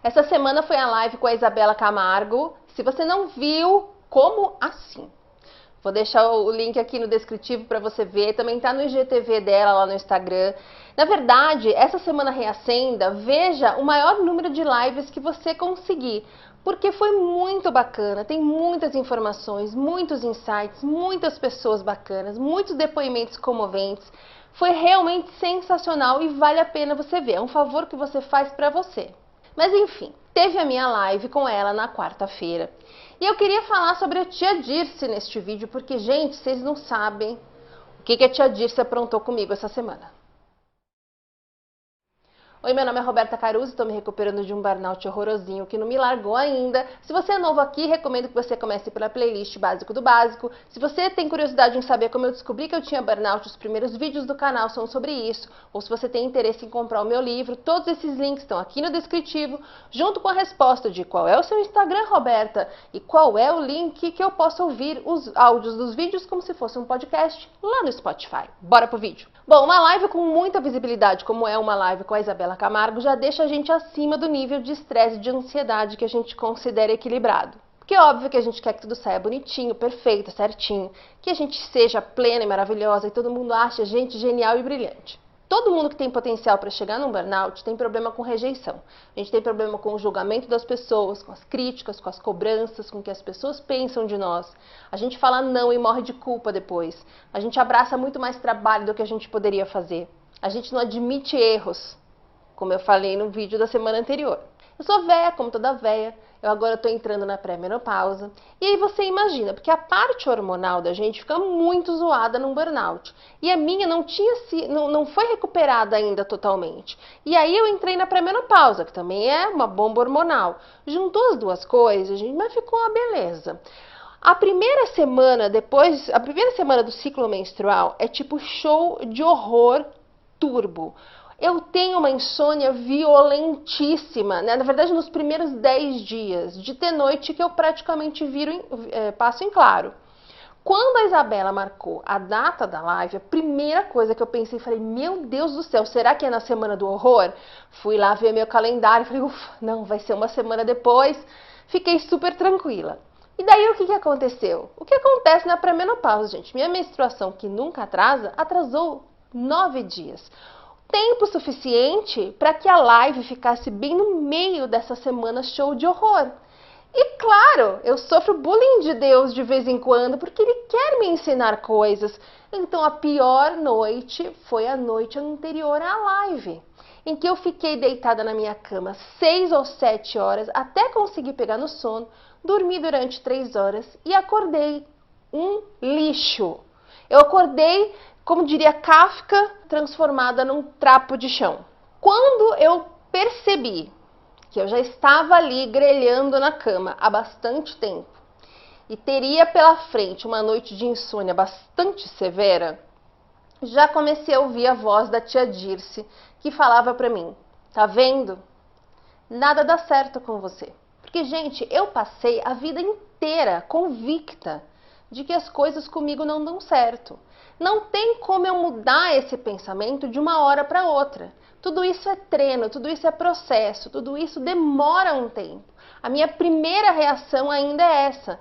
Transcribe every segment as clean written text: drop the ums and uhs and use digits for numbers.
Essa semana foi a live com a Isabela Camargo. Se você não viu, como assim? Vou deixar o link aqui no descritivo para você ver. Também tá no IGTV dela lá no Instagram. Na verdade, essa semana Reacenda, veja o maior número de lives que você conseguir. Porque foi muito bacana, tem muitas informações, muitos insights, muitas pessoas bacanas, muitos depoimentos comoventes. Foi realmente sensacional e vale a pena você ver. É um favor que você faz para você. Mas enfim, teve a minha live com ela na quarta-feira. E eu queria falar sobre a tia Dirce neste vídeo, porque, gente, vocês não sabem o que a tia Dirce aprontou comigo essa semana. Oi, meu nome é Roberta Caruso, estou me recuperando de um burnout horrorosinho que não me largou ainda. Se você é novo aqui, recomendo que você comece pela playlist Básico do Básico. Se você tem curiosidade em saber como eu descobri que eu tinha burnout, os primeiros vídeos do canal são sobre isso. Ou se você tem interesse em comprar o meu livro, todos esses links estão aqui no descritivo, junto com a resposta de qual é o seu Instagram, Roberta, e qual é o link que eu posso ouvir os áudios dos vídeos como se fosse um podcast lá no Spotify. Bora pro vídeo! Bom, uma live com muita visibilidade, como é uma live com a Isabela Camargo, já deixa a gente acima do nível de estresse e de ansiedade que a gente considera equilibrado. Porque é óbvio que a gente quer que tudo saia bonitinho, perfeito, certinho, que a gente seja plena e maravilhosa e todo mundo ache a gente genial e brilhante. Todo mundo que tem potencial para chegar num burnout tem problema com rejeição. A gente tem problema com o julgamento das pessoas, com as críticas, com as cobranças, com o que as pessoas pensam de nós. A gente fala não e morre de culpa depois. A gente abraça muito mais trabalho do que a gente poderia fazer. A gente não admite erros, como eu falei no vídeo da semana anterior. Eu sou véia, como toda véia, eu agora estou entrando na pré-menopausa. E aí você imagina, porque a parte hormonal da gente fica muito zoada num burnout. E a minha não foi recuperada ainda totalmente. E aí eu entrei na pré-menopausa, que também é uma bomba hormonal. Juntou as duas coisas, gente, mas ficou uma beleza. A primeira semana do ciclo menstrual é tipo show de horror turbo. Eu tenho uma insônia violentíssima, né? Na verdade, nos primeiros 10 dias, de ter noite que eu praticamente passo em claro. Quando a Isabela marcou a data da live, a primeira coisa que eu pensei, falei, meu Deus do céu, será que é na semana do horror? Fui lá ver meu calendário, falei, ufa, não, vai ser uma semana depois. Fiquei super tranquila. E daí o que aconteceu? O que acontece na pré-menopausa, gente? Minha menstruação, que nunca atrasa, atrasou 9 dias. Tempo suficiente para que a live ficasse bem no meio dessa semana show de horror. E claro, eu sofro bullying de Deus de vez em quando, porque ele quer me ensinar coisas. Então a pior noite foi a noite anterior à live, em que eu fiquei deitada na minha cama 6 ou 7 horas até conseguir pegar no sono, dormi durante 3 horas e acordei um lixo. Eu acordei, como diria Kafka, transformada num trapo de chão. Quando eu percebi que eu já estava ali grelhando na cama há bastante tempo e teria pela frente uma noite de insônia bastante severa, já comecei a ouvir a voz da tia Dirce que falava para mim, tá vendo? Nada dá certo com você. Porque, gente, eu passei a vida inteira convicta de que as coisas comigo não dão certo. Não tem como eu mudar esse pensamento de uma hora para outra. Tudo isso é treino, tudo isso é processo, tudo isso demora um tempo. A minha primeira reação ainda é essa,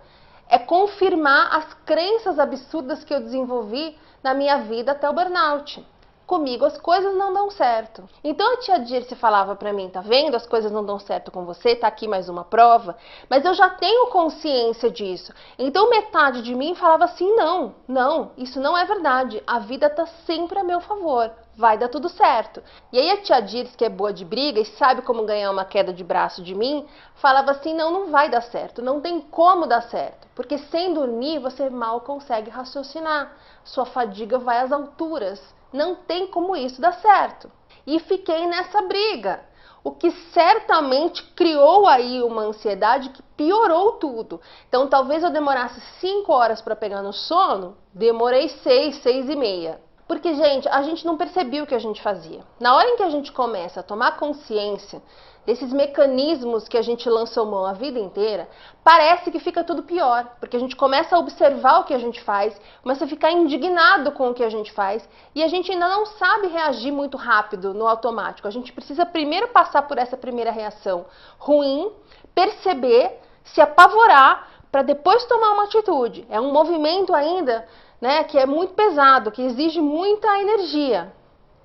é confirmar as crenças absurdas que eu desenvolvi na minha vida até o burnout. Comigo as coisas não dão certo. Então a tia Dirce falava pra mim, tá vendo? As coisas não dão certo com você, tá aqui mais uma prova. Mas eu já tenho consciência disso. Então metade de mim falava assim, não, isso não é verdade. A vida tá sempre a meu favor. Vai dar tudo certo. E aí a tia Dirce, que é boa de briga e sabe como ganhar uma queda de braço de mim, falava assim, não vai dar certo, não tem como dar certo. Porque sem dormir você mal consegue raciocinar. Sua fadiga vai às alturas. Não tem como isso dar certo. E fiquei nessa briga, o que certamente criou aí uma ansiedade que piorou tudo. Então talvez eu demorasse 5 horas para pegar no sono, demorei 6, 6 e meia. Porque, gente, a gente não percebia o que a gente fazia. Na hora em que a gente começa a tomar consciência desses mecanismos que a gente lançou mão a vida inteira, parece que fica tudo pior, porque a gente começa a observar o que a gente faz, começa a ficar indignado com o que a gente faz e a gente ainda não sabe reagir muito rápido no automático. A gente precisa primeiro passar por essa primeira reação ruim, perceber, se apavorar, para depois tomar uma atitude. É um movimento ainda, né, que é muito pesado, que exige muita energia.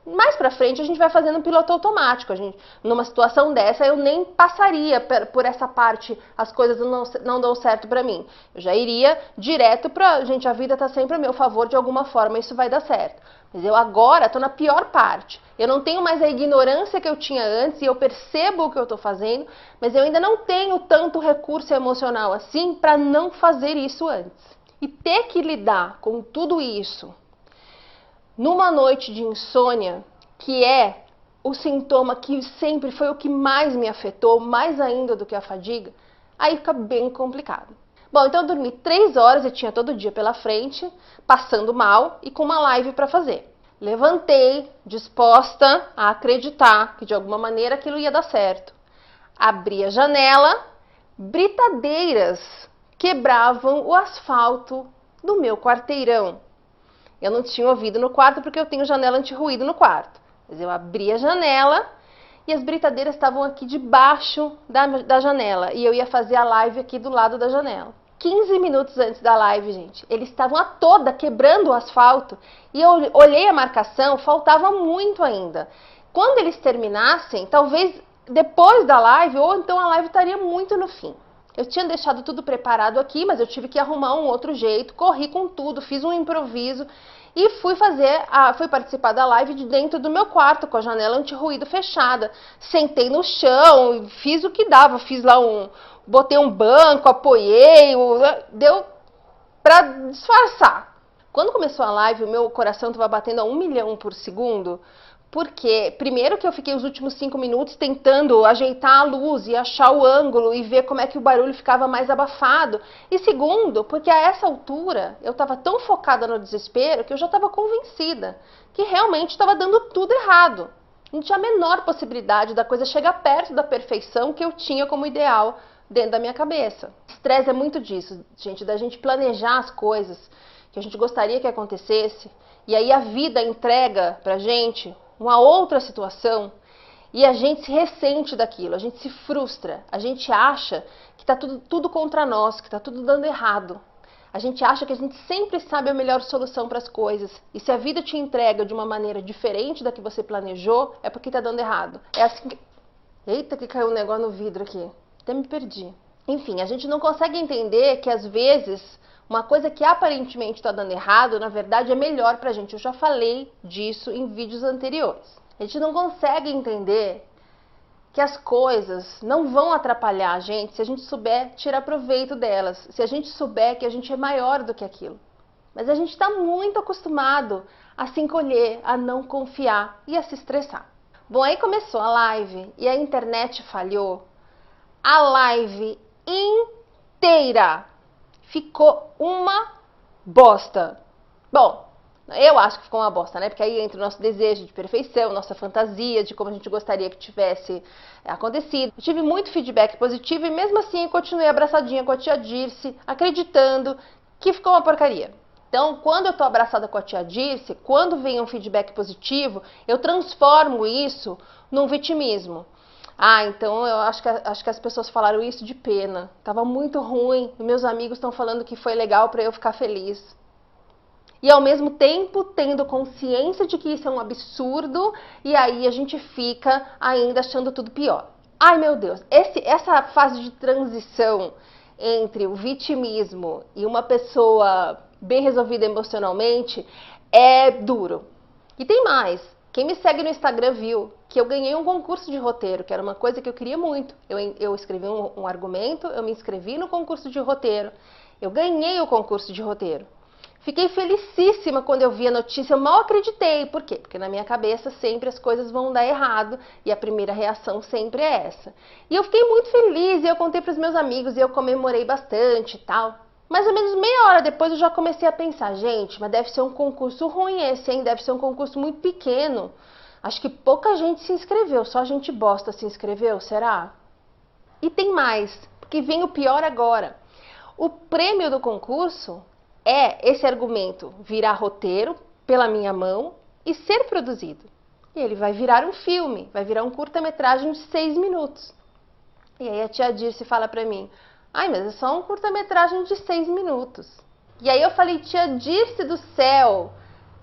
Mais pra frente a gente vai fazendo um piloto automático. Numa situação dessa eu nem passaria por essa parte, as coisas não dão certo pra mim. Eu já iria direto pra, gente, a vida tá sempre a meu favor de alguma forma, isso vai dar certo. Mas eu agora tô na pior parte. Eu não tenho mais a ignorância que eu tinha antes e eu percebo o que eu tô fazendo, mas eu ainda não tenho tanto recurso emocional assim pra não fazer isso antes. E ter que lidar com tudo isso numa noite de insônia, que é o sintoma que sempre foi o que mais me afetou, mais ainda do que a fadiga, aí fica bem complicado. Bom, então eu dormi 3 horas, eu tinha todo dia pela frente, passando mal e com uma live para fazer. Levantei, disposta a acreditar que de alguma maneira aquilo ia dar certo. Abri a janela, britadeiras quebravam o asfalto do meu quarteirão. Eu não tinha ouvido no quarto porque eu tenho janela anti-ruído no quarto. Mas eu abri a janela e as britadeiras estavam aqui debaixo da janela. E eu ia fazer a live aqui do lado da janela. 15 minutos antes da live, gente, eles estavam a toda quebrando o asfalto. E eu olhei a marcação, faltava muito ainda. Quando eles terminassem, talvez depois da live, ou então a live estaria muito no fim. Eu tinha deixado tudo preparado aqui, mas eu tive que arrumar um outro jeito, corri com tudo, fiz um improviso e fui participar da live de dentro do meu quarto, com a janela anti-ruído fechada. Sentei no chão, fiz o que dava, botei um banco, apoiei, deu pra disfarçar. Quando começou a live, o meu coração estava batendo a 1 milhão por segundo, porque, primeiro, que eu fiquei os últimos 5 minutos tentando ajeitar a luz e achar o ângulo e ver como é que o barulho ficava mais abafado. E segundo, porque a essa altura eu estava tão focada no desespero que eu já estava convencida que realmente estava dando tudo errado. Não tinha a menor possibilidade da coisa chegar perto da perfeição que eu tinha como ideal dentro da minha cabeça. Estresse é muito disso, gente, da gente planejar as coisas que a gente gostaria que acontecesse e aí a vida entrega pra gente uma outra situação e a gente se ressente daquilo, a gente se frustra, a gente acha que está tudo contra nós, que está tudo dando errado. A gente acha que a gente sempre sabe a melhor solução para as coisas e se a vida te entrega de uma maneira diferente da que você planejou, é porque está dando errado. É assim que... Eita, que caiu um negócio no vidro aqui, até me perdi. Enfim, a gente não consegue entender que às vezes uma coisa que aparentemente está dando errado, na verdade é melhor pra gente. Eu já falei disso em vídeos anteriores. A gente não consegue entender que as coisas não vão atrapalhar a gente se a gente souber tirar proveito delas, se a gente souber que a gente é maior do que aquilo. Mas a gente está muito acostumado a se encolher, a não confiar e a se estressar. Bom, aí começou a live e a internet falhou. A live inteira ficou uma bosta. Bom, eu acho que ficou uma bosta, né? Porque aí entra o nosso desejo de perfeição, nossa fantasia de como a gente gostaria que tivesse acontecido. Eu tive muito feedback positivo e mesmo assim eu continuei abraçadinha com a tia Dirce, acreditando que ficou uma porcaria. Então, quando eu tô abraçada com a tia Dirce, quando vem um feedback positivo, eu transformo isso num vitimismo. Ah, então eu acho que as pessoas falaram isso de pena. Tava muito ruim e meus amigos estão falando que foi legal para eu ficar feliz. E ao mesmo tempo tendo consciência de que isso é um absurdo e aí a gente fica ainda achando tudo pior. Ai meu Deus, essa fase de transição entre o vitimismo e uma pessoa bem resolvida emocionalmente é duro. E tem mais. Quem me segue no Instagram viu que eu ganhei um concurso de roteiro, que era uma coisa que eu queria muito. Eu escrevi um argumento, eu me inscrevi no concurso de roteiro, eu ganhei o concurso de roteiro. Fiquei felicíssima quando eu vi a notícia, eu mal acreditei. Por quê? Porque na minha cabeça sempre as coisas vão dar errado e a primeira reação sempre é essa. E eu fiquei muito feliz e eu contei para os meus amigos e eu comemorei bastante e tal. Mais ou menos meia hora depois eu já comecei a pensar, gente, mas deve ser um concurso ruim esse, hein? Deve ser um concurso muito pequeno. Acho que pouca gente se inscreveu, só gente bosta se inscreveu, será? E tem mais, porque vem o pior agora. O prêmio do concurso é esse argumento virar roteiro pela minha mão e ser produzido. E ele vai virar um filme, vai virar um curta-metragem de 6 minutos. E aí a tia Dirce fala pra mim, ai, mas é só um curta-metragem de 6 minutos. E aí eu falei, tia Dirce do céu,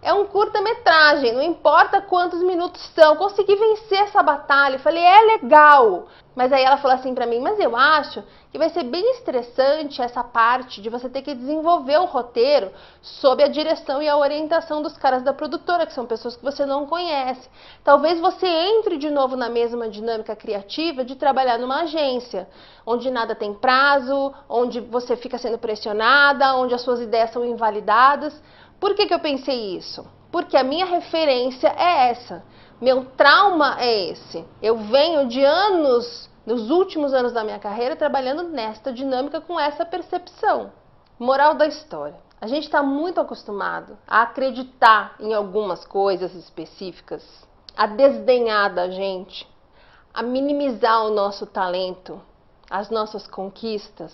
é um curta-metragem, não importa quantos minutos são. Consegui vencer essa batalha. Falei, é legal. Mas aí ela falou assim pra mim, mas eu acho que vai ser bem estressante essa parte de você ter que desenvolver o roteiro sob a direção e a orientação dos caras da produtora, que são pessoas que você não conhece. Talvez você entre de novo na mesma dinâmica criativa de trabalhar numa agência, onde nada tem prazo, onde você fica sendo pressionada, onde as suas ideias são invalidadas. Por que eu pensei isso? Porque a minha referência é essa. Meu trauma é esse. Eu venho de anos, nos últimos anos da minha carreira, trabalhando nesta dinâmica com essa percepção. Moral da história. A gente está muito acostumado a acreditar em algumas coisas específicas, a desdenhar da gente, a minimizar o nosso talento, as nossas conquistas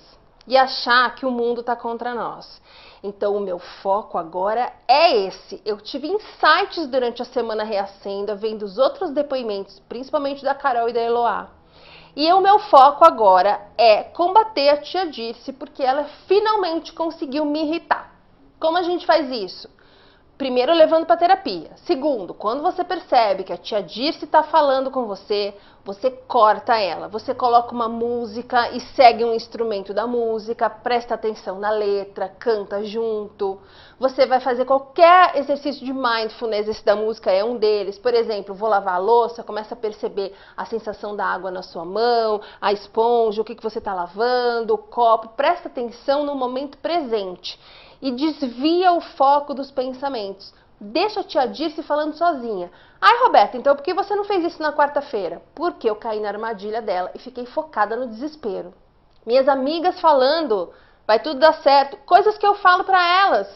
e achar que o mundo está contra nós. Então o meu foco agora é esse. Eu tive insights durante a semana Reacenda, vendo os outros depoimentos, principalmente da Carol e da Eloá. E o meu foco agora é combater a tia Dirce, porque ela finalmente conseguiu me irritar. Como a gente faz isso? Primeiro, levando para terapia. Segundo, quando você percebe que a tia Dirce está falando com você, você corta ela. Você coloca uma música e segue um instrumento da música, presta atenção na letra, canta junto. Você vai fazer qualquer exercício de mindfulness, esse da música é um deles. Por exemplo, vou lavar a louça, começa a perceber a sensação da água na sua mão, a esponja, o que você está lavando, o copo. Presta atenção no momento presente. E desvia o foco dos pensamentos. Deixa a tia Dirce falando sozinha. Ai, Roberta, então por que você não fez isso na quarta-feira? Porque eu caí na armadilha dela e fiquei focada no desespero. Minhas amigas falando, vai tudo dar certo, coisas que eu falo pra elas.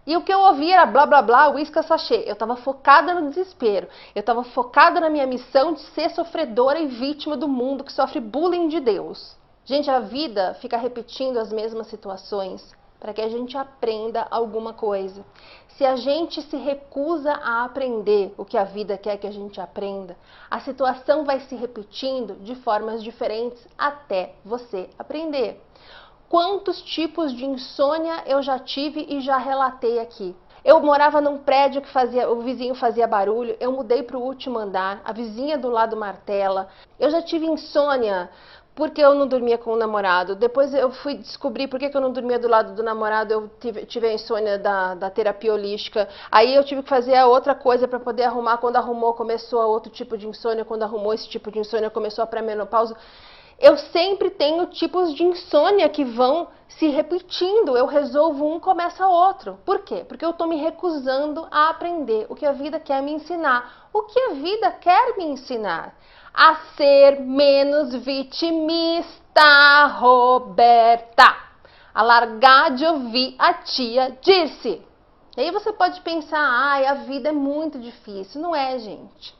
E o que eu ouvi era blá blá blá, uísque sachê. Eu estava focada no desespero. Eu estava focada na minha missão de ser sofredora e vítima do mundo que sofre bullying de Deus. Gente, a vida fica repetindo as mesmas situações para que a gente aprenda alguma coisa. Se a gente se recusa a aprender o que a vida quer que a gente aprenda, a situação vai se repetindo de formas diferentes até você aprender. Quantos tipos de insônia eu já tive e já relatei aqui? Eu morava num prédio que o vizinho fazia barulho, eu mudei para o último andar, a vizinha do lado martela. Eu já tive insônia porque eu não dormia com o namorado. Depois eu fui descobrir por que eu não dormia do lado do namorado, eu tive a insônia da terapia holística. Aí eu tive que fazer a outra coisa para poder arrumar. Quando arrumou, começou a outro tipo de insônia. Quando arrumou esse tipo de insônia, começou a pré-menopausa. Eu sempre tenho tipos de insônia que vão se repetindo. Eu resolvo um, começa outro. Por quê? Porque eu estou me recusando a aprender o que a vida quer me ensinar. O que a vida quer me ensinar? A ser menos vitimista, Roberta. A largar de ouvir a tia Dirce. E aí você pode pensar, ai, a vida é muito difícil. Não é, gente.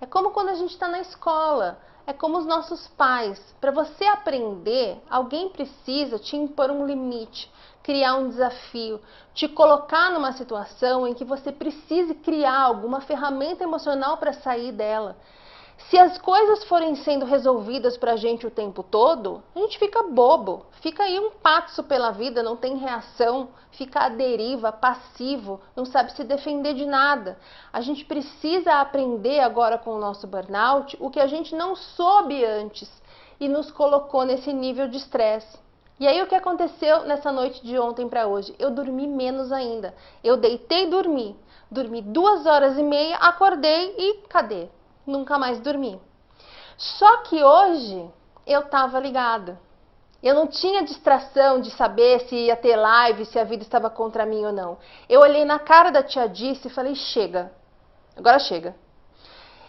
É como quando a gente está na escola. É como os nossos pais. Para você aprender, alguém precisa te impor um limite, criar um desafio, te colocar numa situação em que você precise criar alguma ferramenta emocional para sair dela. Se as coisas forem sendo resolvidas pra gente o tempo todo, a gente fica bobo, fica aí um passo pela vida, não tem reação, fica à deriva, passivo, não sabe se defender de nada. A gente precisa aprender agora com o nosso burnout o que a gente não soube antes e nos colocou nesse nível de estresse. E aí o que aconteceu nessa noite de ontem para hoje? Eu dormi menos ainda. Eu deitei e dormi 2h30, acordei e cadê? Nunca mais dormi. Só que hoje eu estava ligada. Eu não tinha distração de saber se ia ter live, se a vida estava contra mim ou não. Eu olhei na cara da tia Dirce e falei, chega. Agora chega.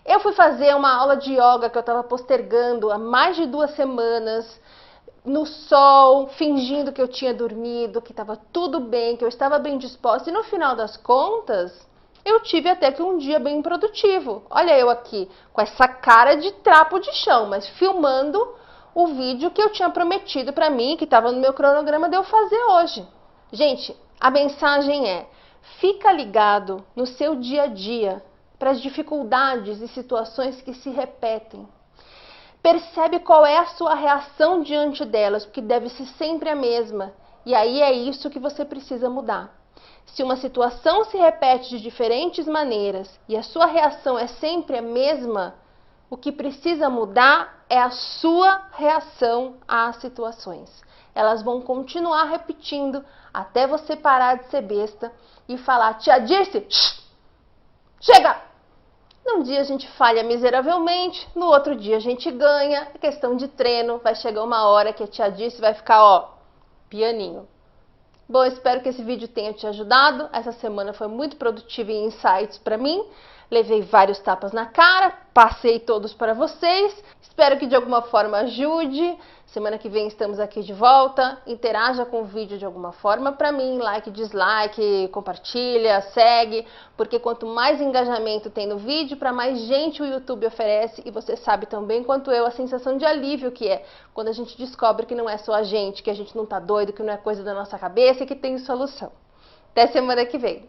Eu fui fazer uma aula de yoga que eu estava postergando há mais de 2 semanas, no sol, fingindo que eu tinha dormido, que estava tudo bem, que eu estava bem disposta. E no final das contas, eu tive até que um dia bem produtivo. Olha eu aqui, com essa cara de trapo de chão, mas filmando o vídeo que eu tinha prometido para mim, que estava no meu cronograma de eu fazer hoje. Gente, a mensagem é: fica ligado no seu dia a dia para as dificuldades e situações que se repetem. Percebe qual é a sua reação diante delas, porque deve ser sempre a mesma. E aí é isso que você precisa mudar. Se uma situação se repete de diferentes maneiras e a sua reação é sempre a mesma, o que precisa mudar é a sua reação às situações. Elas vão continuar repetindo até você parar de ser besta e falar: tia Dirce, chega! Num dia a gente falha miseravelmente, no outro dia a gente ganha. É questão de treino, vai chegar uma hora que a tia Dirce vai ficar, ó, pianinho. Bom, espero que esse vídeo tenha te ajudado. Essa semana foi muito produtiva em insights para mim. Levei vários tapas na cara, passei todos para vocês. Espero que de alguma forma ajude. Semana que vem estamos aqui de volta. Interaja com o vídeo de alguma forma para mim. Like, dislike, compartilha, segue. Porque quanto mais engajamento tem no vídeo, para mais gente o YouTube oferece. E você sabe também quanto eu a sensação de alívio que é quando a gente descobre que não é só a gente, que a gente não tá doido, que não é coisa da nossa cabeça e que tem solução. Até semana que vem.